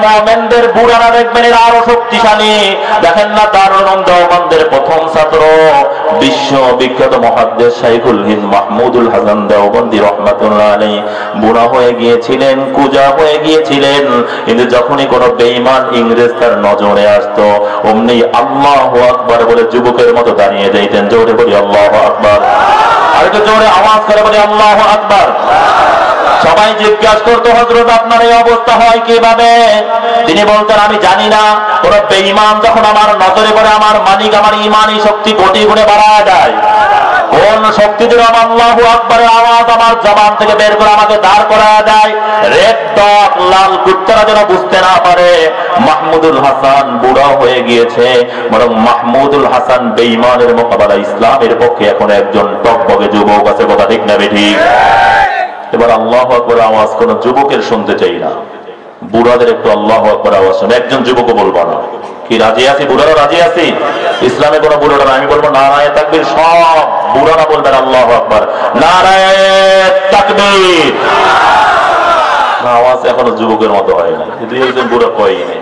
মুমিনদের বুড়ারা দেখবেন এরা আরো শক্তিশালী। দেখেন না দারুল উলুম দেওবন্দের প্রথম ছাত্র বিশ্ব বিখ্যাত মুহাদ্দিস শাইখুল হিন্দ মাহমুদুল হাসান দেওবন্দি রাহমাতুল্লাহ আলাইহি বুড়া হয়ে গিয়েছিলেন, কুজা হয়ে গিয়েছিলেন, কিন্তু যখনই কোনো বেঈমান ইংরেজ তার নজরে আসতো অমনি আল্লাহু আকবার বলে যুবকের মতো দাঁড়িয়ে যাইতেন। জোরে বলি আল্লাহু আকবার, আর একটু জোরে আওয়াজ করে বলি আল্লাহু আকবার। সবাই জিজ্ঞাসা করতো হযরত আপনার এই অবস্থা হয় কিভাবে? তিনি বলতেন আমি জানি না, কোন বেঈমান যখন আমার নজরে পড়ে আমার মালিক আমার ঈমানি শক্তি কোটি গুণে বাড়ায় দেয়। কোন শক্তি দিয়ে আল্লাহু আকবারের আওয়াজ আমার জবান থেকে বের করে আমাকে দাঁড় করায় দেয়। রেড ডগ লাল কুত্তারা যেন বুঝতে না পারে মাহমুদুল হাসান বুড়া হয়ে গিয়েছে, বরং মাহমুদুল হাসান বেঈমানের মোকাবেলা ইসলামের পক্ষে এখন একজন টকবগে যুবক আছে। কথা ঠিক না বেঠিক? এবার আল্লাহু আকবার আওয়াজ কোন যুবকের শুনতে চাই না, বুড়াদের একটু আল্লাহু আকবার আওয়াজ শুনে। একজন যুবকও বলবো না কি রাজি আছি? বুড়ারা রাজি আছি? ইসলামে কোনো বুড়ারা না, আমি বলবো নারায়ে তাকবীর। সব বুড়ারা বলবেন আল্লাহু আকবার, নারায়ে তাকবীর। আওয়াজ এখনো যুবকের মতো হয় না, দুই একজন বুড়া কয়ই নেই।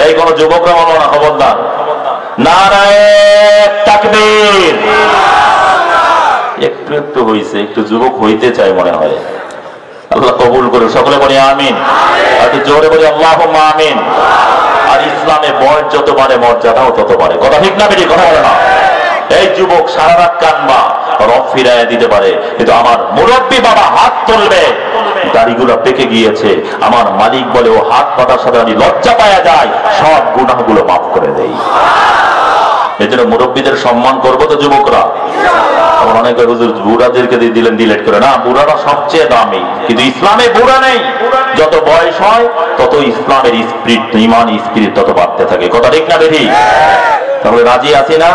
এই কোন যুবকরা বলো না, খবরদার, নারায়ে তাকবীর। একটু একটু হইছে, একটু যুবক হইতে চাই মনে হয়। আল্লাহ কবুল করুন, সকলে বলি আমিন। আর জোরে বলি আল্লাহুম্মা আমিন। আর ইসলামে বয়স যত বাড়ে মর্যাদাও তত বাড়ে। কথা ঠিক না বেটি? কথা বলে না। এই যুবক সারা রাত কানবা, রব ফিরাইয়া দিতে পারে, কিন্তু আমার মুরব্বী বাবা হাত তুলবে, দাড়িগুলো পেকে গিয়েছে, আমার মালিক বলে ও হাত পাতার সাথে আমি লজ্জা পাওয়া যায়, সব গুনাহগুলো মাফ করে দেই। এই জন্য মুরব্বীদের সম্মান করবো তো যুবকরা। অনেকে হুজুর বুড়াদেরকে দিলেন ডিলেট করে, না, বুড়ারা সবচেয়ে দামি, কিন্তু ইসলামে বুড়া নেই। যত বয়স হয় তত ইসলামের স্পিরিট, ঈমান স্পিরিট তত বাড়তে থাকে। কথা ঠিক না বেঠি? তাহলে রাজি আছি না?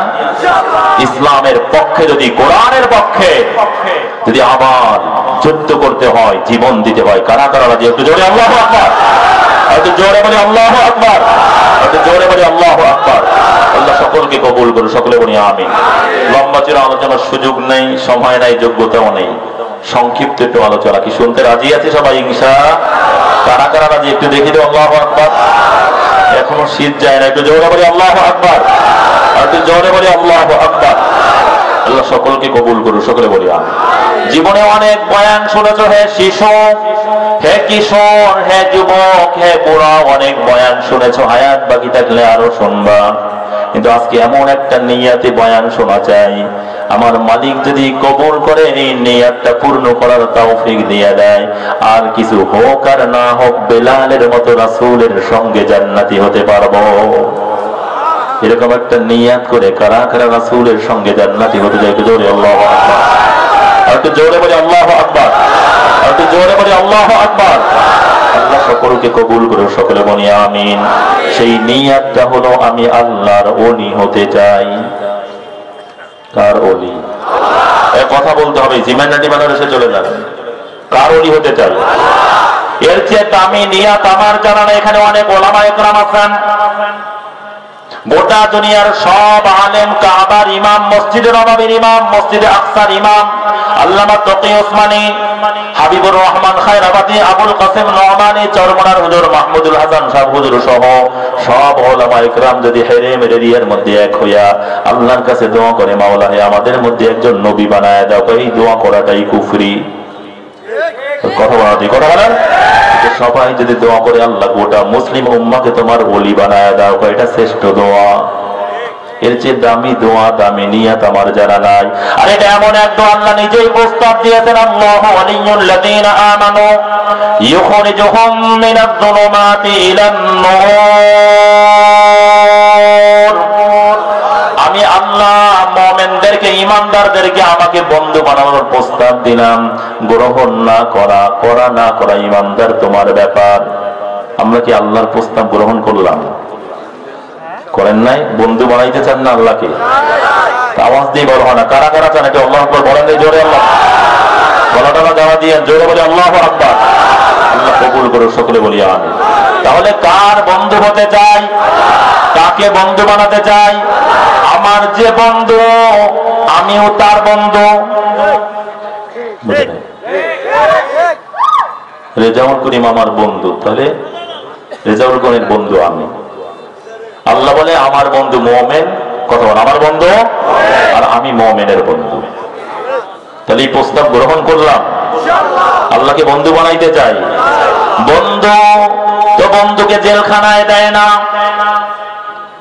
ইসলামের পক্ষে যদি, কোরআনের পক্ষে যদি আবার যুদ্ধ করতে হয়, জীবন দিতে হয়, কারা কারা রাজি? একটু জোরে আল্লাহু আকবার, একটু জোরে বলি আল্লাহু আকবার, একটু জোরে বলি আল্লাহু আকবার। আল্লাহ সকলকে কবুল করুন, সকলে বলি আমিন। লম্বা চূড়া আলোচনার সুযোগ নেই, সময় নাই, যোগ্যতাও নেই, সংক্ষিপ্ত একটু আলোচনা। কি শুনতে রাজি আছে সবাই? ইনশাআল্লাহ। কারা কারা রাজি একটু দেখি তো আল্লাহু আকবার। এখনো শীত যায় না, একটু জোরে বলি আল্লাহু আকবার, আর একটু জোরে বলি আল্লাহু আকবার। আল্লাহ সকলকে কবুল করুন, সকলে বলি আমিন। জীবনে অনেক বয়ান শুনেছ, হে শিশু, হে কিশোর, হে যুবক, হে বুড়া, অনেক বয়ান শুনেছ, হায়াত বাকি থাকলে আরো শুনবা। কিন্তু আজকে এমন একটা নিয়াতে বয়ান শোনা চাই, আমার মালিক যদি কবুল করে এই নিয়াতটা পূর্ণ করার তৌফিক দিয়ে দেয়, আর কিছু হোক আর না হোক বেলালের মতো রাসূলের সঙ্গে জান্নাতি হতে পারবো। এরকম একটা নিয়াত করে কারা কারা রাসূলের সঙ্গে জান্নাতি হতে যায়? জোরে আল্লাহু আকবার, আর একটু জোরে বলি আল্লাহু আকবার, আর একটু জোরে বলি আল্লাহু আকবার। আল্লাহ সকলকে কবুল করে, সকলে বলি আমিন। সেই নিয়াতটা হলো আমি আল্লাহর ওলি হতে চাই। কার ওলি? কথা বলতে হবে, জিমানাটি বানার এসে চলে যাবে। কার ওলি হতে চাই? এর চেয়ে দামি নিয়াত আমার জানা না। এখানে অনেক ওলামা একরাম আছেন, গোটা দুনিয়ার সব আলেম, কাবার ইমাম, মসজিদে নববীর ইমাম, মসজিদে আকসার ইমাম, আল্লামা তকি ওসমানী, হাবিবুর রহমান খায়রাবাদী, আবুল কাসেম নোমানী, চরমনার হুজুর মাহমুদুল হাসান সাহেব হুজুর সহ সব ওলামা ইকরাম যদি হেরে মেরে দিয়ার মধ্যে এক হইয়া আল্লাহর কাছে দোয়া করে, মাওলা হে আমাদের মধ্যে একজন নবী বানায় দাও, এই দোয়া করাটাই কুফরি। কথা বলেন। সবাই যদি দোয়া করে আল্লাহ গোটা মুসলিম উম্মাকে তোমার ওলি বানায় দাও, এটা শ্রেষ্ঠ দোয়া। এর চেয়ে দামি দোয়া, দামি নিয়াত আমার জানা নাই। আর এটা এমন এক দোয়া আল্লাহ নিজেই প্রস্তাব দিয়েছেন, আল্লাহু ওয়ালিয়্যুল লাযীনা আমানু ইউখরিজুহুম মিনাজ যুলুমাতি ইলান নূর। আমি আল্লাহ মুমিনদেরকে, ঈমানদারদেরকে আমাকে বন্ধু বানানোর প্রস্তাব দিলাম। গ্রহণ না করা, করা না করা ঈমানদার তোমার ব্যাপার। আমরা কি আল্লাহর প্রস্তাব গ্রহণ করলাম? করেন নাই? বন্ধু বানাইতে চান না আল্লাহকে? আওয়াজ দিয়ে বলো না, কারা কারা চান এটা আল্লাহু আকবার বলেন? জোরে আল্লাহ গলাটা দেওয়া দিয়ে জোরে বলে আল্লাহু আকবার। আল্লাহ কবুল করুন, সকলে বলি আমিন। তাহলে কার বন্ধু হতে চাই? কাকে বন্ধু বানাতে চাই? আমার যে বন্ধু আমিও তার বন্ধু। রেজাউল করিম আমার বন্ধু, তাহলে রেজাউল গনির বন্ধু আমি। আল্লাহ বলে আমার বন্ধু মুমিন, কথা বল আমার বন্ধু আর আমি মুমিনের বন্ধু। তাহলে এই প্রস্তাব গ্রহণ করলাম, আল্লাহকে বন্ধু বানাইতে চাই। বন্ধু তো বন্ধুকে জেলখানায় দেয় না,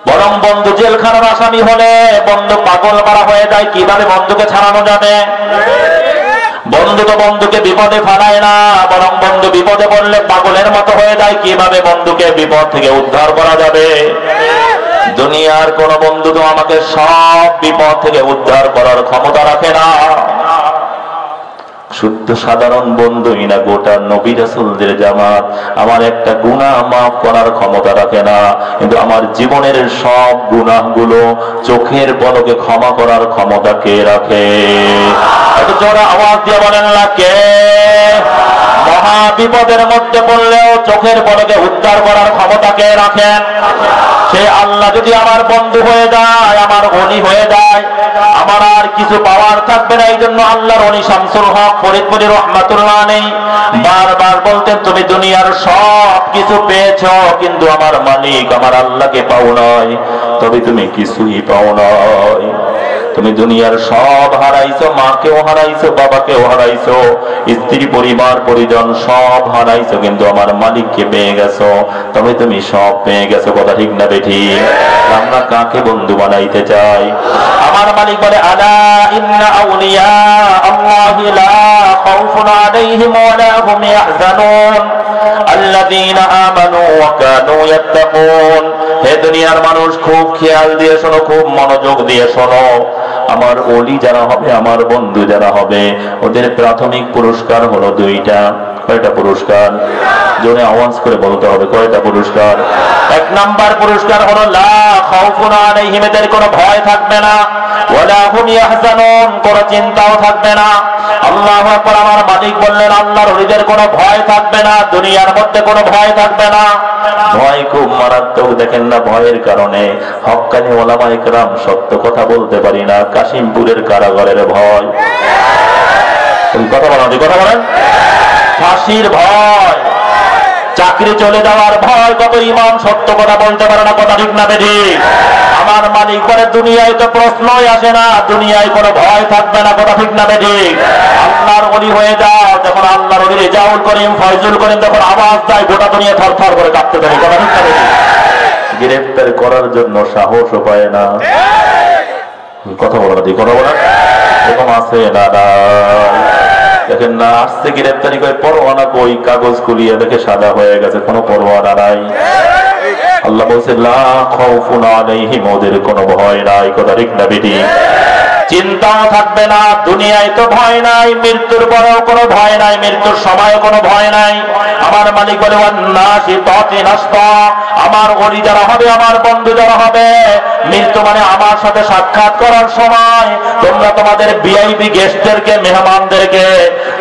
বরং বন্ধু জেলখানার আসামি হলে বন্ধু পাগল মারা হয়ে যায়। কিভাবে বন্ধুকে ছাড়ানো যাবে? বন্ধু তো বন্ধুকে বিপদে ফেলায় না, বরং বন্ধু বিপদে পড়লে পাগলের মতো হয়ে যায়। কিভাবে বন্ধুকে বিপদ থেকে উদ্ধার করা যাবে? দুনিয়ার কোন বন্ধু তো আমাকে সব বিপদ থেকে উদ্ধার করার ক্ষমতা রাখে না। শুদ্ধ সাধারণ বন্ধুই না, গোটা নবী রাসূলদের জামাত আমার একটা গুনাহ মাফ করার ক্ষমতা রাখে না, কিন্তু আমার জীবনের সব গুনাহগুলো চোখের পলকে ক্ষমা করার ক্ষমতা কে রাখে? একটু জোরে আওয়াজ দিয়ে বলেন না কে? মহা বিপদের মধ্যে পড়লেও চোখের পলকে উদ্ধার করার ক্ষমতা কে রাখেন? সে আল্লাহ যদি আমার বন্ধু হয়ে যায়, আমার ওলি হয়ে যায়, আমার আর কিছু পাওয়ার থাকবে না। এই জন্য আল্লাহর ওলি শামসুল হক ফরিদপুরি রহমাতুল্লাহ আলাইহি বারবার বলতেন, তুমি দুনিয়ার সব কিছু পেয়েছো, কিন্তু আমার মালিক আমার আল্লাহকে পাও নাই, তবে তুমি কিছুই পাও নাই। তুমি দুনিয়ার সব হারাইছো, মাকেও হারাইছো, বাবাকেও হারাইছো, স্ত্রী পরিবার পরিজন সব হারাইছো, কিন্তু আমার মালিককে পেয়ে গেছো, তবে তুমি সব পেয়ে গেছো। কথা ঠিক না বেঠিক? আমরা কাকে বন্ধু বানাইতে চাই? আমার মালিক বলে আলা ইন্না আউলিয়া আল্লাহি লা খাউফুন আলাইহিম ওয়া লা হুম ইয়াহজানুন আল্লাযীনা আমানু ওয়া কানু ইয়াত্তাকুন। হে দুনিয়ার মানুষ, খুব খেয়াল দিয়ে শোনো, খুব মনোযোগ দিয়ে শোনো। আমার ওলি যারা হবে, আমার বন্ধু যারা হবে, ওদের প্রাথমিক পুরস্কার হলো দুইটা। কয়টা পুরস্কার? জোরে আওয়াজ করে বলতে হবে, কয়টা পুরস্কার? এক নাম্বার পুরস্কার হলো লা খাউফুন আলাইহিম, এদের কোনো ভয় থাকবে না, ওয়ালা হুম ইয়াহজানুন, কোনো চিন্তাও থাকবে না। আল্লাহু আকবার। আমার মালিক বললেন আল্লাহর ওলিদের কোনো ভয় থাকবে না, দুনিয়ার মধ্যে কোনো ভয় থাকবে না। ভয় খুব মারাত্মক, দেখেন না ভয়ের কারণে হক্কানি ওলামায়ে কেরাম সত্য কথা বলতে পারি না। কাশিমপুরের কারাগারের ভয়, কথা বলেন, কথা বলেন। ফাঁসির ভয়, চাকরি চলে যাওয়ার ভয়, কত ইমাম সত্য কথা বলতে পারে না। কথা ঠিক না বেঠিক? আমার মালিক বলে দুনিয়ায় তো প্রশ্নই আসে না, দুনিয়ায় কোনো ভয় থাকবে না। কথা ঠিক না বেঠিক? আল্লাহর ওলি হয়ে যাও, যখন আল্লাহর ওলি রেজাউল করিম ফয়জুল করিম যখন আওয়াজ দেয়, গোটা দুনিয়া থরথর করে কাঁপতে থাকে। কথা ঠিক না বেঠিক? গ্রেফতার করার জন্য সাহসও পায় না। কথা বলা দি, কথা বলা এরকম আছে না? দেখেন না, আসছে গ্রেফতারি করে পরোয়ানা কই, কাগজ খুলিয়ে দেখে সাদা হয়ে গেছে, কোনো পরোয়ানা নাই। আল্লাহ বলছে লা খাউফুন আলাইহিম, ওদের কোনো ভয় নাই। কথা ঠিক না বেঠিক? চিন্তাও থাকবে না, দুনিয়ায় তো ভয় নাই, মৃত্যুর পরেও কোনো ভয় নাই, মৃত্যুর সময় কোনো ভয় নাই। আমার মালিক বলে আমার ওলি যারা হবে, আমার বন্ধু যারা হবে, মৃত্যু মানে আমার সাথে সাক্ষাৎ করার সময় তোমরা তোমাদের ভিআইপি গেস্টদেরকে, মেহমানদেরকে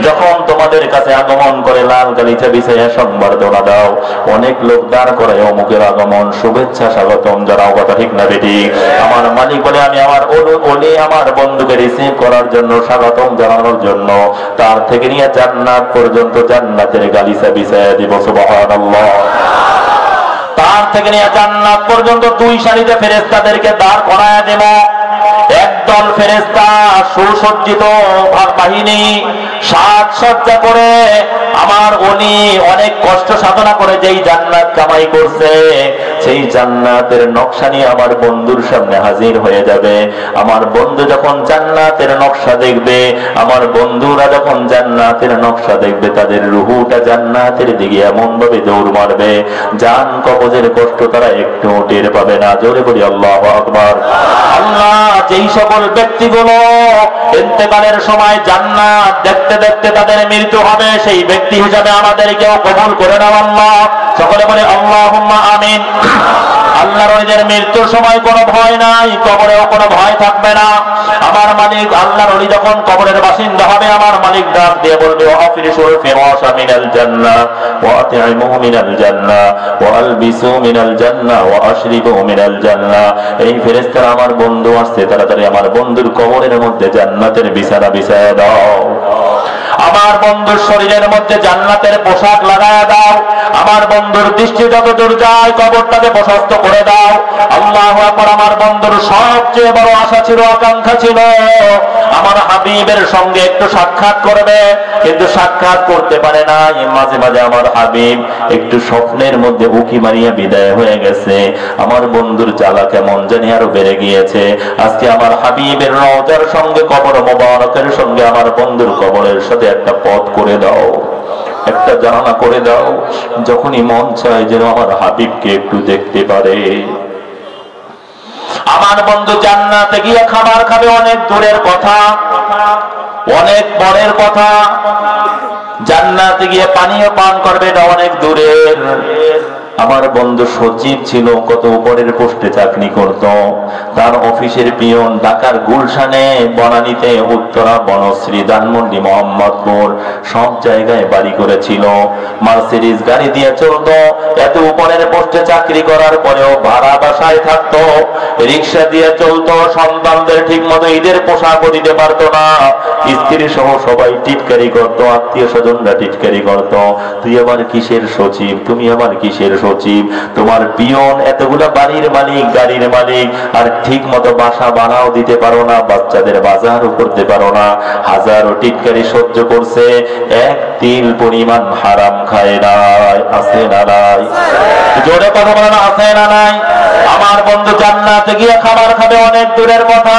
যখন তোমাদের কাছে আগমন করে লাল গালিচা বিছাইয়া সংবর্ধনা দাও, অনেক লোক দাঁড় করে অমুকের আগমন, শুভেচ্ছা, স্বাগতম জানাও। কথা ঠিক না বেঠিক? আমার মালিক বলে আমি আমার ওলি আমার বন্ধুকে রিসিভ করার জন্য, স্বাগতম জানানোর জন্য তার থেকে নিয়ে জান্নাত পর্যন্ত জান্নাতের গালিচা বিছাইয়া দিব। সুবহানাল্লাহ। তার থেকে নিয়ে জান্নাত পর্যন্ত দুই সারিতে ফেরেশতাদেরকে দাঁড় করায়া দেব। একদল ফেরেশতা সুসজ্জিত বাহিনী, সাজসজ্জা করে আমার ওলি অনেক কষ্ট সাধনা করে যেই জান্নাত কামাই করছে, সেই জান্নাতের নকশা নিয়ে আমার বন্ধুর সামনে হাজির হয়ে যাবে। আমার বন্ধু যখন জান্নাতের নকশা দেখবে, আমার বন্ধুরা যখন জান্নাতের নকশা দেখবে, তাদের রুহুটা জান্নাতের দিকে এমন ভাবে দৌড় মারবে, জান কবজের কষ্ট তারা একটু টের পাবে না। জোরে বলি আল্লাহু আকবার। আল্লাহ যেই সকল ব্যক্তিগুলো ইন্তেকালের সময় জান্নাত দেখতে দেখতে তাদের মৃত্যু হবে, সেই ব্যক্তি হিসাবে আমাদেরকেও কবুল করে নাও আল্লাহ। সকলে বলে আল্লাহুম্মা আমিন। আল্লাহর ওলিদের মৃত্যুর সময় কোনো ভয় নাই, কবরেও কোনো ভয় থাকবে না। আমার মালিক আল্লাহর ওলি যখন কবরের বাসিন্দা হবে, আমার মালিক ডাক দিয়ে বলবে ওয়াফিরিশুল ফিরাশা মিনাল জান্নাহ ওয়া আতিমু মিনাল জান্নাহ ওয়া আলবিসু মিনাল জান্নাহ ওয়া আশরিবু মিনাল জান্নাহ। এই ফেরেশতারা আমার বন্ধু আসছে, তাড়াতাড়ি আমার বন্ধুর কবরের মধ্যে জান্নাতের বিছানা বিছায়া দাও। আমার বন্ধুর শরীরের মধ্যে জান্নাতের পোশাক লাগায়া দাও, আমার বন্ধুর দৃষ্টি যতদূর যায় কবরটাকে প্রশস্ত করে দাও। আল্লাহু আকবার। আমার বন্ধুর সবচেয়ে বড় আশা ছিল, আকাঙ্ক্ষা ছিল, আমার হাবিবের সঙ্গে একটু সাক্ষাৎ করবে, কিন্তু সাক্ষাৎ করতে পারে না। মাঝে মাঝে আমার হাবিব একটু স্বপ্নের মধ্যে উকি মারিয়া বিদায় হয়ে গেছে। আমার বন্ধুর জ্বালা কেমন জানি আরো বেড়ে গিয়েছে। আজকে আমার হাবিবের রওজার সঙ্গে কবর মোবারকের সঙ্গে আমার বন্ধুর কবরের সাথে একটা পথ করে দাও, একটা জানালা করে দাও, যখনই মন চায় যেন আমার হাবিবকে একটু দেখতে পারে। আমার বন্ধু জান্নাতে গিয়ে খাবার খাবে, অনেক দূরের কথা, অনেক পরের কথা। জান্নাতে গিয়ে পানীয় পান করবে, এটা অনেক দূরের। আমার বন্ধু সচিব ছিল, কত উপরের পোস্টে চাকরি করত। তার অফিসের পিয়ন ঢাকার গুলশানে, বনানীতে, উত্তরা, বনশ্রী, ধানমন্ডি, মোহাম্মদপুর সব জায়গায় বাড়ি করেছিল। মার্সিডিজ গাড়ি দিয়ে চলত। এত উপরের পোস্টে চাকরি করার পরেও ভাড়া বাসায় থাকতো, রিক্সা দিয়ে চলতো। সন্তানদের ঠিক মতো ঈদের পোশাকও দিতে পারতো না। স্ত্রী সহ সবাই টিটকারি করতো, আত্মীয় স্বজনরা টিটকারি করতো, তুই আবার কিসের সচিব, তুমি আবার কিসের সচিব, তোমার পিয়ন এতগুলা বাড়ির মালিক, গাড়ির মালিক, আর ঠিক মতো বাসা ভাড়াও দিতে পারো না, বাচ্চাদের বাজারও করতে পারো না। হাজারো টিটকারি সহ্য করছে, এক তিল পরিমাণ হারাম খায় নাই। আছে না নাই? জোরে কথা বলে না, আছে না নাই? আমার বন্ধু জান্নাতে গিয়ে খাবার খাবে, অনেক দূরের কথা।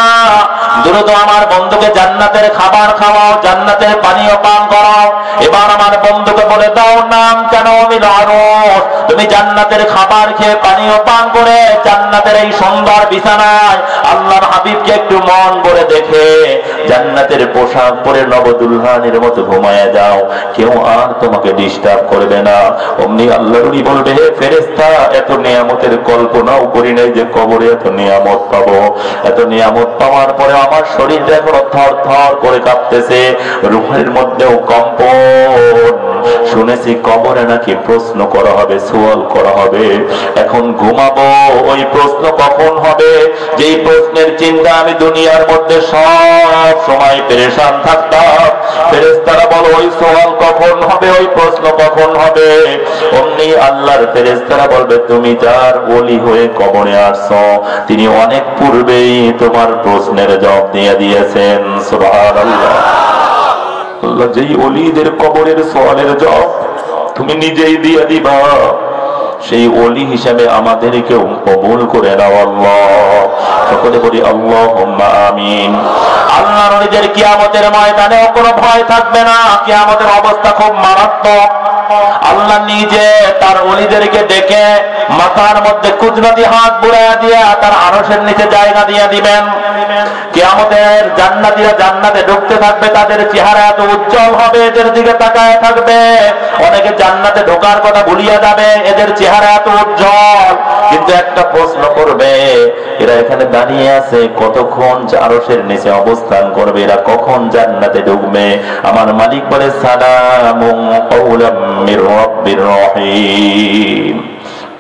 দ্রুত আমার বন্ধুকে জান্নাতের খাবার খাওয়াও, জান্নাতের পানীয় পান করাও। এবার আমার বন্ধুকে বলে দাও, নাম কেন মিল আরশ, তুমি জান্নাতের খাবার খেয়ে পানীয় পান করে জান্নাতের এই সুন্দর বিছানায় আল্লাহর হাবিবকে একটু মন ভরে দেখে জান্নাতের পোশাক পরে নবদুলহানের মতো ঘুমায় যাও, কেউ আর তোমাকে ডিস্টার্ব করবে না। অমনি আল্লাহর নবী বলবে, হে ফেরেশতা, এত নিয়ামতের কল্পনাও করি নাই যে কবরে এত নিয়ামত পাবো। এত নিয়ামত পাওয়ার পরে আমার শরীরটা এখনো থর থর করে কাঁপতেছে, রুহের মধ্যেও কম্পন। শুনেছি কবরে নাকি প্রশ্ন করা হবে, সওয়াল করা হবে। এখন ঘুমাবো, ওই প্রশ্ন কখন হবে, যেই প্রশ্নের চিন্তা আমি দুনিয়ার মধ্যে সব সময় পেরেশান থাকতাম। ফেরেশতারা বলো, ওই সওয়াল কখন হবে, ওই প্রশ্ন কখন হবে? অমনি আল্লাহর ফেরেশতারা বলবে, তুমি যার ওলি হয়ে কবরে আসছো, তিনি অনেক পূর্বেই তোমার প্রশ্নের জবাব দিয়ে দিয়েছেন। সুবহানাল্লাহ। আল্লাহ যেই ওলিদের কবরের সওয়ালের জবাব তুমি নিজেই দিয়ে দিবা, সেই ওলি হিসাবে আমাদেরকেও কবুল করে নাও আল্লাহ। সকলে বলি আল্লাহুম্মা আমিন। আল্লাহর ওলিদের কিয়ামতের ময়দানেও কোনো ভয় থাকবে না, কিয়ামতের অবস্থা খুব মারাত্মক। আল্লাহ নিজে তার ওলিদেরকে ডেকে মাথার মধ্যে কুদরতি হাত বুলাইয়া দিয়া তার আরশের নিচে জায়গা দিয়ে দিবেন। কিয়ামতের জান্নাতীরা জান্নাতে ঢুকতে থাকবে, তাদের চেহারা এত উজ্জ্বল হবে, এদের দিকে তাকায় থাকবে। অনেকে জান্নাতে ঢোকার কথা ভুলিয়ে যাবে, এদের চেহারা এত উজ্জ্বল। কিন্তু একটা প্রশ্ন করবে, এরা এখানে দাঁড়িয়ে আছে কতক্ষণ আরশের নিচে অবস্থান করবে, এরা কখন জান্নাতে ঢুকবে? আমার মালিক বলে, সালামুন কাওলাম মির রাব্বির রহিম।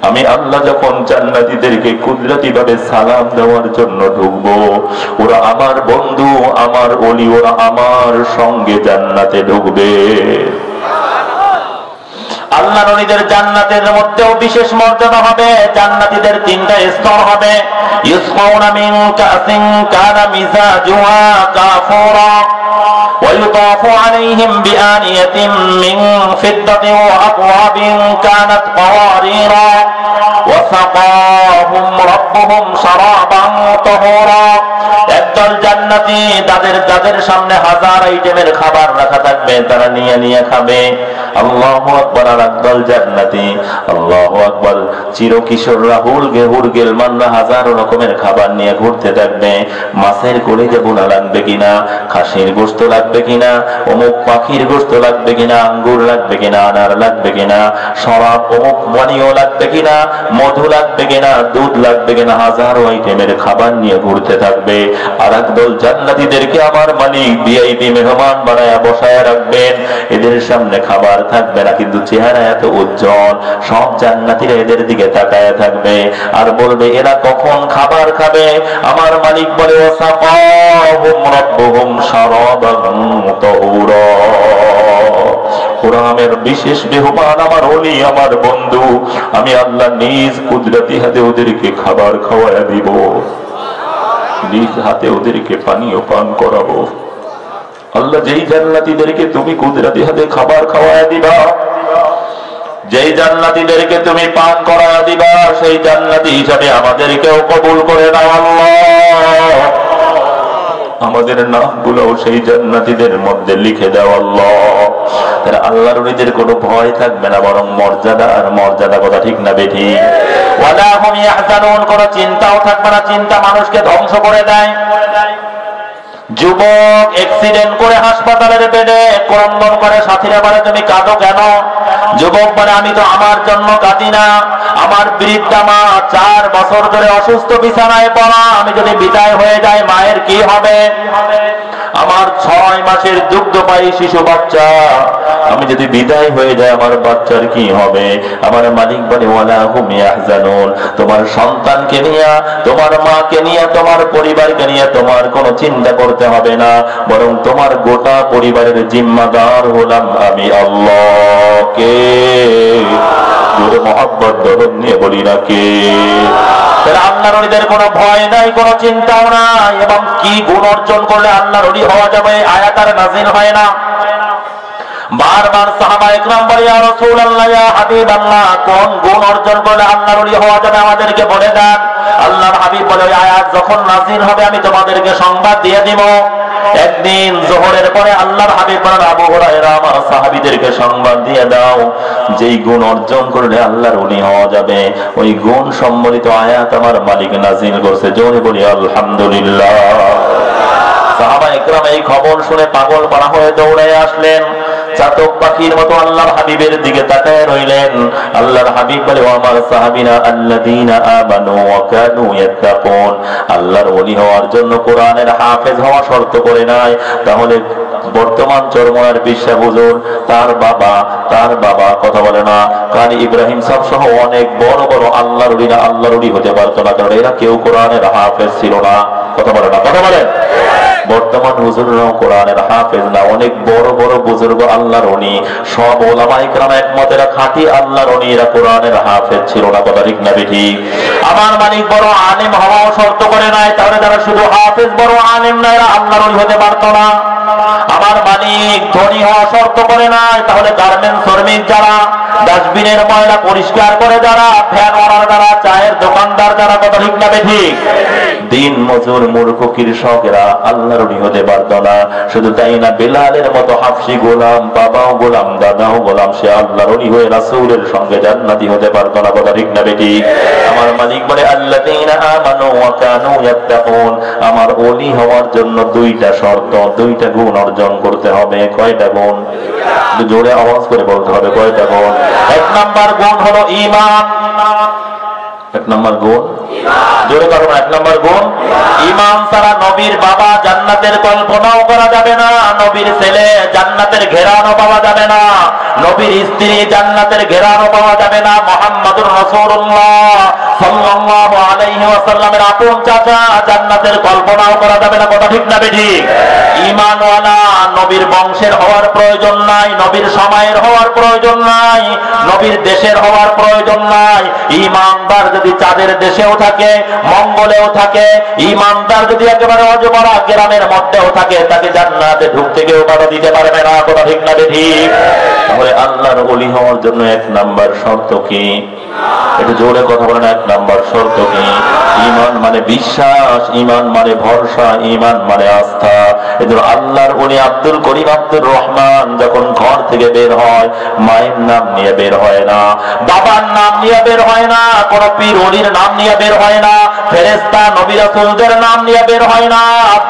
আমি আল্লাহ যখন জান্নাতীদেরকে কুদরতি ভাবে সালাম দেওয়ার জন্য ঢুকবো, ওরা আমার বন্ধু, আমার ওলি, ওরা আমার সঙ্গে জান্নাতে ঢুকবে। আল্লাহর ওলিদের জান্নাতের মধ্যেও বিশেষ মর্যাদা হবে। জান্নাতীদের তিনটা স্তর হবে। ইউসকাউনা মিন কাসিন কানা মিজাজুহা কাফুরা ويطاف عليهم بآنية من فضة وأكواب كانت قواريرا وسقاهم ربهم شرابا طهورا। একদল জান্নাতি যাদের সামনে হাজার আইটেমের খাবার রাখা থাকবে, তারা নিয়ে নিয়ে খাবে। আল্লাহু আকবার। আর একদল জান্নাতি, আল্লাহু আকবার, চিরকিশোররা হুর গেলমানরা হাজারো রকমের খাবার নিয়ে ঘুরতে থাকবে। মাছের কলিজা বোনা লাগবে কিনা, খাসির গোশত লাগবে কিনা, অমুক পাখির গোশত লাগবে কিনা, আঙ্গুর লাগবে কিনা, আনার লাগবে কিনা, শরাব অমুক পানীয় লাগবে কিনা, মদ মধু লাগবে কিনা, দুধ লাগবে কিনা, হাজারো আইটেমের খাবার নিয়ে ঘুরতে থাকবে। আর একদল জান্নাতীদেরকে আমার মালিক ভিআইপি মেহমান বানায়া বসায় রাখবেন। এদের সামনে খাবার থাকবে না, কিন্তু চেহারা এত উজ্জ্বল, সব জান্নাতীরা এদের দিকে তাকায় থাকবে আর বলবে এরা কখন খাবার খাবে। আমার মালিক বলে ওয়াসাকাহুম রাব্বুহুম শারাবান তাহুরা। কোরআনের বিশেষ মেহমান আমার ওলি, আমার বন্ধু, আমি আল্লাহ নিজ কুদরতি হাতে ওদেরকে খাবার খাওয়ায়া দিব, নিজ হাতে ওদেরকে পানীয় পান করাবো। আল্লাহ যেই জান্নাতীদেরকে তুমি কুদরতি হাতে খাবার খাওয়ায়া দিবা, যেই জান্নাতীদেরকে তুমি পান করায়া দিবা, সেই জান্নাতী হিসাবে আমাদেরকেও কবুল করে নাও আল্লাহ। আমাদের নামগুলোও সেই জান্নাতীদের মধ্যে লিখে দাও আল্লাহ। তারা আল্লাহর ওলিদের কোনো ভয় থাকবে না, বরং মর্যাদা আর মর্যাদা, কথা ঠিক না বেঠি? ওয়ালা হুম ইয়াহজানুন, কোনো চিন্তাও থাকবে না, চিন্তা মানুষকে ধ্বংস করে দেয়। যুবক অ্যাক্সিডেন্ট করে হাসপাতালের বেডে ক্রন্দন করে, সাথীরা বলে তুমি কাঁদো কেন? যুবক বলে আমি তো আমার জন্য কাঁদি না, আমার বৃদ্ধা মা 4 বছর ধরে অসুস্থ বিছানায় পড়া, আমি যদি বিদায় হয়ে যাই মায়ের কি হবে? আমার 6 মাসের দুগ্ধপায়ী শিশু বাচ্চা, আমি যদি বিদায় হয়ে যাই আমার বাচ্চার কি হবে? আমার মালিক বলে ওয়ালা হুম ইয়াহজানুন, তোমার সন্তানকে নিয়ে, তোমার মাকে নিয়ে, তোমার পরিবারকে নিয়ে তোমার কোনো চিন্তা করতে হবে না, বরং তোমার গোটা পরিবারের জিম্মাদার হলাম আমি আল্লাহ। কে? জোরে মহব্বত দরদ নিয়ে বলি না কে? আল্লাহর ওলিদের কোনো ভয় নাই, কোনো চিন্তাও নাই। এবং কি গুণ অর্জন করলে আল্লাহর ওলি হওয়া যাবে, আয়াত আর নাযিল হয় না। বারবার সাহাবা ইকরাম বলে ইয়া রাসূলুল্লাহ, ইয়া হাবিবাল্লাহ, কোন গুণ অর্জন করলে আল্লাহর ওলি হওয়া যাবে আমাদেরকে বলে দেন। আল্লাহর হাবিব বলে ওই আয়াত যখন নাযিল হবে আমি তোমাদেরকে সংবাদ দিয়ে দিব। একদিন যোহরের পরে আল্লাহর হাবিব বলেন আবু হুরায়রা, আমার সাহাবীদেরকে সংবাদ দিয়ে দাও, যেই গুণ অর্জন করলে আল্লাহর ওলি হওয়া যাবে ওই গুণ সম্বলিত আয়াত আমার মালিক নাযিল করছে। জোরে বলি আলহামদুলিল্লাহ। সাহাবা ইকরাম এই খবর শুনে পাগল পারা হয়ে দৌড়ে আসলেন, চাতক পাখির মতো আল্লাহর হাবিবের দিকে তাকায় রইলেন। আল্লাহর হাবিব বলে ও আমার সাহাবীরা, আল্লাযীনা আমানু ওয়া কানু ইয়াত্তাকুন, আল্লাহর ওলি হওয়ার জন্য কোরআনের হাফেজ হওয়া শর্ত করে নাই। তাহলে বর্তমান চরমনার বিশ্বাস হুজুর, তার বাবা কথা বলে না, কারি ইব্রাহিম সাহেব সহ অনেক বড় বড় আল্লাহর ওলিরা আল্লাহর ওলি হতে পারতো না, কারণ এরা কেউ কোরআনের হাফেজ ছিল না। কথা বলে না, কথা বলেন। বর্তমান হুজুররাও কোরআনের হাফেজ না, অনেক বড় বড় বুজুর্গ আল্লাহর ওলি, সব ওলামা ইকরাম একমত এরা খাঁটি আল্লাহর ওলি, এরা কোরআনের হাফেজ ছিল না। কথা ঠিক না বেঠিক? আমার মালিক বড় আলেম হওয়াও শর্ত করে নাই, তাহলে যারা শুধু হাফেজ বড় আলেম না এরা আল্লাহর ওলি হতে পারতো না। আমার মালিক ধনী হওয়া শর্ত করে নাই, তাহলে গার্মেন্টস শ্রমিক যারা, ডাস্টবিনের ময়লা পরিষ্কার করে যারা, ভ্যান ওনার যারা, চায়ের দোকানদার যারা, কথা ঠিক না বেঠিক? দিন মজুর মূর্খ কৃষকেরা আল্লাহর ওলি হতে পারত না। শুধু তাই না, বেলালের মতো হাফসি গোলাম, বাবাও গোলাম, দাদাও গোলাম, সে আল্লাহর ওলি হয়ে রাসূলের সঙ্গে জান্নাতি হতে পারত না। কথা ঠিক না বেঠিক? আমার মালিক বলে আল্লাযীনা আমানু ওয়া কানু ইয়াত্তাকুন, আমার ওলি হওয়ার জন্য 2টা শর্ত, 2টা গুণ অর্জন করতে হবে। কয়টা গুণ? জোরে আওয়াজ করে বলতে হবে, কয়টা গুণ? 1 নাম্বার গুণ হলো ঈমান। 1 নাম্বার গুণ, জোরে করো, 1 নাম্বার গুণ ঈমান ছাড়া নবীর বাবা জান্নাতের কল্পনাও করা যাবে না, নবীর ছেলে জান্নাতের ঘেরানো পাওয়া যাবে না, নবীর স্ত্রী জান্নাতের ঘেরানো পাওয়া যাবে না, মুহাম্মাদুর রাসূলুল্লাহ সাল্লাল্লাহু আলাইহি ওয়াসাল্লামের আপন চাচা জান্নাতের কল্পনাও করা যাবে না। কথা ঠিক না বেঠিক? ঈমানওয়ালা নবীর বংশের হওয়ার প্রয়োজন নাই, নবীর সময়ের হওয়ার প্রয়োজন নাই, নবীর দেশের হওয়ার প্রয়োজন নাই। ঈমানদার যদি চাঁদের দেশেও থাকে, মঙ্গলেও থাকে, ঈমানদার যদি একেবারে অজপাড়া গ্রামের মধ্যেও থাকে, তাকে জান্নাতে ঢুকতে কেউ বাধা দিতে পারবে না। কথা ঠিক না বেঠিক? তাহলে আল্লাহর ওলি হওয়ার জন্য 1 নাম্বার শর্ত কি? একটু জোরে কথা বলেন, 1 নাম্বার শর্ত কি? ঈমান মানে বিশ্বাস, ঈমান মানে ভরসা, ঈমান মানে আস্থা। এজন্য আল্লাহর ওলি আব্দুল করিম আব্দুর রহমান যখন ঘর থেকে বের হয়, মায়ের নাম নিয়ে বের হয় না, বাবার নাম নিয়ে বের হয় না, কোন পীর ওলির নাম নিয়ে বের হয় না, ফেরেশতা নবী রাসূলদের নাম নিয়ে বের হয় না,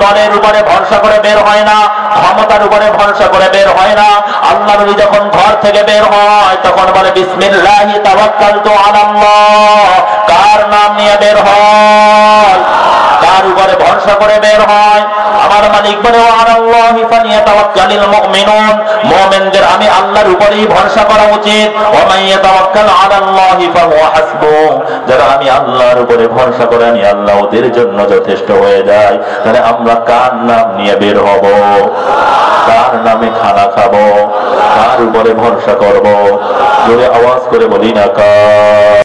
দলের উপরে ভরসা করে বের হয় না, ক্ষমতার উপরে ভরসা করে বের হয় না। আল্লাহর ওলি যখন ঘর থেকে বের হয় তখন বলে বিসমিল্লাহি তাওয়াক্কালতু আলাল্লাহ, কার নাম নিয়ে বের হয়, কার উপরে ভরসা করে বের হয়? আমার মালিক বলে আলাল্লাহি ফালিয়াতাওয়াক্কালিল মুমিনুন, মুমিনদের আমি আল্লাহর উপরেই ভরসা করা উচিত। ওয়া মান ইয়াতাওয়াক্কাল আলাল্লাহি ফাহুয়া হাসবুহ, যারা আমি আল্লাহর উপরে ভরসা করে আমি আল্লাহ ওদের জন্য যথেষ্ট হয়ে যায়। তাহলে আমরা কার নাম নিয়ে বের হব, কার নামে খানা খাবো, কার উপরে ভরসা করব? জোরে আওয়াজ করে বলি না কার?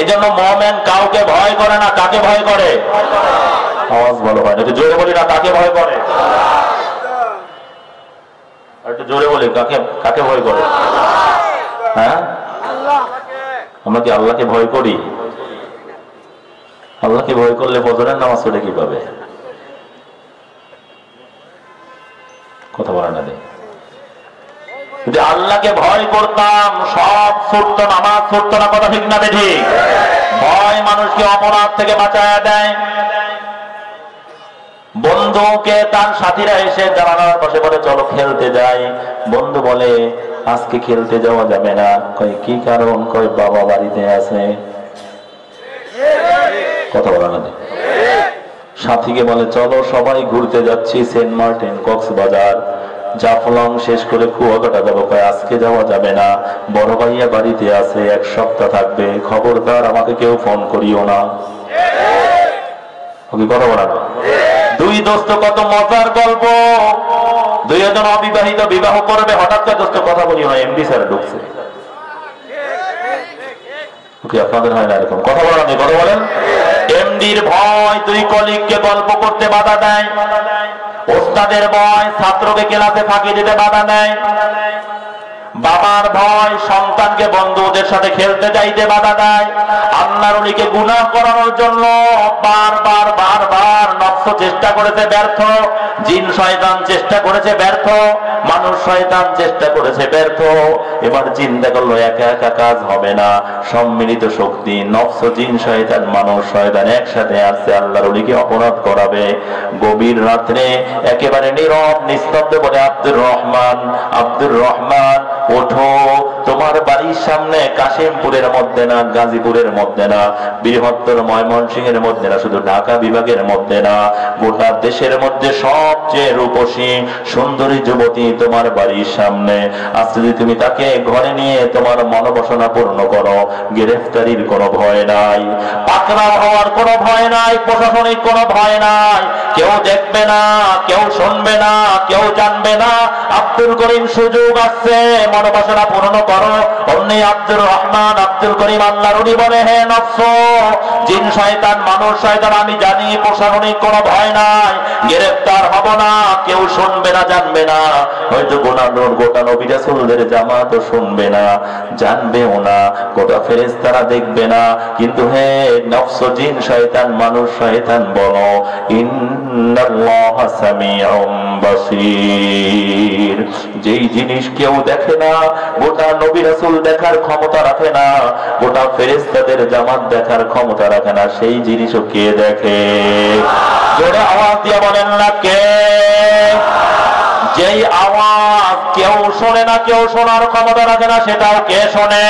এই জন্য মুমিন কাউকে ভয় করে না, কাকে ভয় করে? আওয়াজ বলো হয় না, একটু জোরে বলি না, কাকে ভয় করে? একটু জোরে বলি, কাকে কাকে ভয় করে? হ্যাঁ, আমরা কি আল্লাহকে ভয় করি? আল্লাহকে ভয় করলে ফজরের নামাজ পড়ে কিভাবে? কথা বলে না দেয়। যদি আল্লাহকে ভয় করতাম সব ছুটত, নামাজ ছুটত না। কথা ঠিক না বেঠিক? ভয় মানুষকে অপরাধ থেকে বাঁচায় দেয়। বন্ধুকে তার সাথীরা এসে জানালার পাশে বলে চলো খেলতে যাই, বন্ধু বলে আজকে খেলতে যাওয়া যাবে না। কয় কি কারণ? কয় বাবা বাড়িতে আছে। কথা বলা না। সাথীকে বলে চলো সবাই ঘুরতে যাচ্ছি সেন্ট মার্টিন, কক্সবাজার, জাফলং শেষ করে কুয়াকাটা যাবো। কয় আজকে যাওয়া যাবে না, বড় ভাইয়া বাড়িতে আছে, 1 সপ্তাহ থাকবে, খবরদার আমাকে কেউ ফোন করিও না। কথা বলা না। দুই দোস্ত, কত মজার গল্প। দুইজন অবিবাহিত বিবাহ করবে, হঠাৎ করে দোস্ত কথা বলি হয় এমডি স্যার ঢুকছে। আপনাদের হয় না এরকম? কথা বলা নেই, কথা বলেন। এমডির ভয় দুই কলিগকে গল্প করতে বাধা দেয়, ওস্তাদের ভয় ছাত্রকে ক্লাসে ফাঁকি দিতে বাধা দেয়, বাবার ভয় সন্তানকে বন্ধুদের সাথে খেলতে যাইতে বাধা দেয়। আল্লাহর ওলিকে গুনাহ করানোর জন্য বারবার বারবার নফস চেষ্টা করেছে, ব্যর্থ। জিন শয়তান চেষ্টা করেছে, ব্যর্থ। মানুষ শয়তান চেষ্টা করেছে, ব্যর্থ। এবার চিন্তা করলো একা একা কাজ হবে না, সম্মিলিত শক্তি নফস, জিন শয়তান, মানুষ শয়তান একসাথে আসছে, আল্লাহর ওলিকে অপরাধ করাবে। গভীর রাত্রে একেবারে নীরব নিস্তব্ধ বলে আব্দুর রহমান, আব্দুর রহমান ওঠো, তোমার বাড়ির সামনে কাশিমপুরের মধ্যে না, গাজীপুরের মধ্যে না, বৃহত্তর ময়মনসিংহের মধ্যে না, শুধু ঢাকা বিভাগের মধ্যে না, গোটা দেশের মধ্যে সবচেয়ে রূপসী সুন্দরী যুবতী তোমার বাড়ির সামনে। আজ যদি তুমি তাকে ঘরে নিয়ে তোমার মনোবাসনা পূর্ণ করো, গ্রেফতারির কোনো ভয় নাই, পাকড়াও হওয়ার কোনো ভয় নাই, প্রশাসনিক কোনো ভয় নাই, কেউ দেখবে না, কেউ শুনবে না, কেউ জানবে না। আব্দুল করিম সুযোগ আসছে, মনোবাসনা পূর্ণ করো। অমনি আব্দুর রহমান, আব্দুল করিম আল্লাহর ওলি বলে হে নফস, জিন শয়তান, মানুষ শয়তান, আমি জানি প্রশাসনিক কোনো ভয় নাই, গ্রেফতার হব না, কেউ শুনবে না, জানবে না, হয়তো গোটা নবী রাসূলদের জামাতও শুনবে না, জানবেও না, গোটা ফেরেশতারা দেখবে না, কিন্তু হে নফস, জিন শয়তান, মানুষ শয়তান, বলো ইন্নাল্লাহা সামিউম বাসীর। যেই জিনিস কেউ দেখে না, গোটা নবী রাসূল দেখার ক্ষমতা রাখে না, গোটা ফেরেশতাদের জামাত দেখার ক্ষমতা রাখে না, সেই জিনিসও কে দেখে? জোরে আওয়াজ দিয়ে বলেন না কে? যেই আওয়াজ কেউ শোনে না, কেউ শোনার ক্ষমতা রাখে না, সেটাও কে শোনে?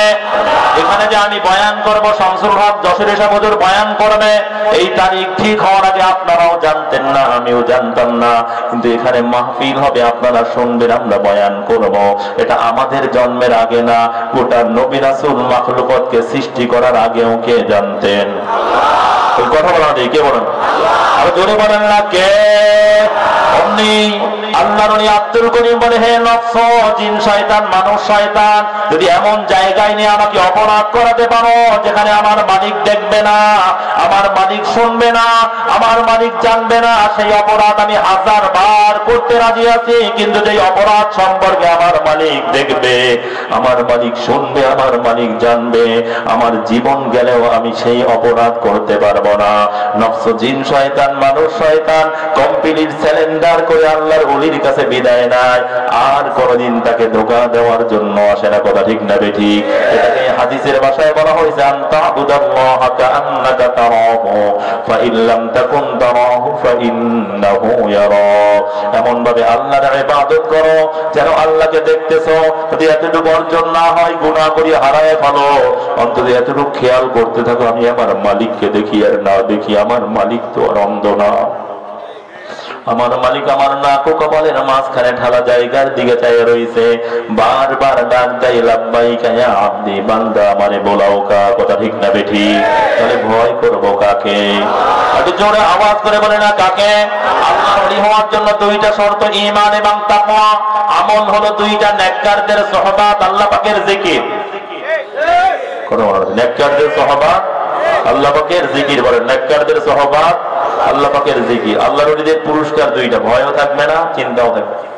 এখানে যে আমি বয়ান করব, শামসুল হক যশোরী সাহেব হুজুর বয়ান করবে, এই তারিখ ঠিক হওয়ার আগে আপনারাও জানতেন না, আমিও জানতাম না, কিন্তু এখানে মাহফিল হবে, আপনারা শুনবেন, আমরা বয়ান করব। এটা আমাদের জন্মের আগে না, গোটা নবী রাসূল মাখলুকাতকে সৃষ্টি করার আগেও কে জানতেন? ওই কথা বলা নেই, কে বলেন? আর জোরে বলেন না কে? অমনি আল্লাহর ওলি আব্দুল করিম বলে হে নফস, জিন শয়তান, মানুষ শয়তান, যদি এমন জায়গায় নিয়ে আমাকে অপরাধ করাতে পারো যেখানে আমার মালিক দেখবে না, আমার মালিক শুনবে না, আমার মালিক জানবে না, সেই অপরাধ আমি 1000 বার করতে রাজি আছি, কিন্তু যেই অপরাধ সম্পর্কে আমার মালিক দেখবে, আমার মালিক শুনবে, আমার মালিক জানবে, আমার জীবন গেলেও আমি সেই অপরাধ করতে পারবো না। নফস, জিন শয়তান, মানুষ শয়তান কমপ্লিট স্যালেন্ডার করে আল্লাহর ওলির কাছে বিদায় নাই, আর কোনদিন তাকে ধোঁকা দেওয়ার জন্য আসে না। কথা ঠিক না বেঠিক? এটাকে হাদিসের ভাষায় বলা হয়েছে আনতা আবুদাল্লাহা কাআন্নাকা তারাহু ফাইন লাম তাকুন তারাহু ফাইন্নাহু ইয়ারাক। এমন ভাবে আল্লাহর ইবাদত করো যেন আল্লাহকে দেখতেছো। যদি এতটুকু অর্জন না হয়, গুনাহ করি হারায় ফেলো, অন্তত এতটুকু খেয়াল করতে থাকো আমি আমার মালিককে দেখি আর না দেখি। আমার মালিক তো আর অন্ধ না। আমার মালিক আমার নাক ও কপালের মাঝখানে ঢালা জায়গার দিকে চাইয়ে রয়েছে, বারবার ডাক দেয় লাব্বাইকা ইয়া আব্দি, বান্দা আমারে বোলাও কা। কথা ঠিক না বেঠিক? তাহলে ভয় করবো কাকে? একটু জোরে আওয়াজ করে বলে না কাকে? আল্লাহর ওলি হওয়ার জন্য দুইটা শর্ত, ঈমান এবং তাকওয়া। আমল হলো দুইটা, নেককারদের সুহবাত, আল্লাহ পাকের জিকির। কথা বলা হচ্ছে নেককারদের সুহবাত, আল্লাহ পাকের জিকির। বলেন নেককারদের সুহবাত, আল্লাহ পাকের জিকির। আল্লাহর ওলিদের পুরস্কার দুইটা, ভয়ও থাকবে না, চিন্তাও থাকবে না।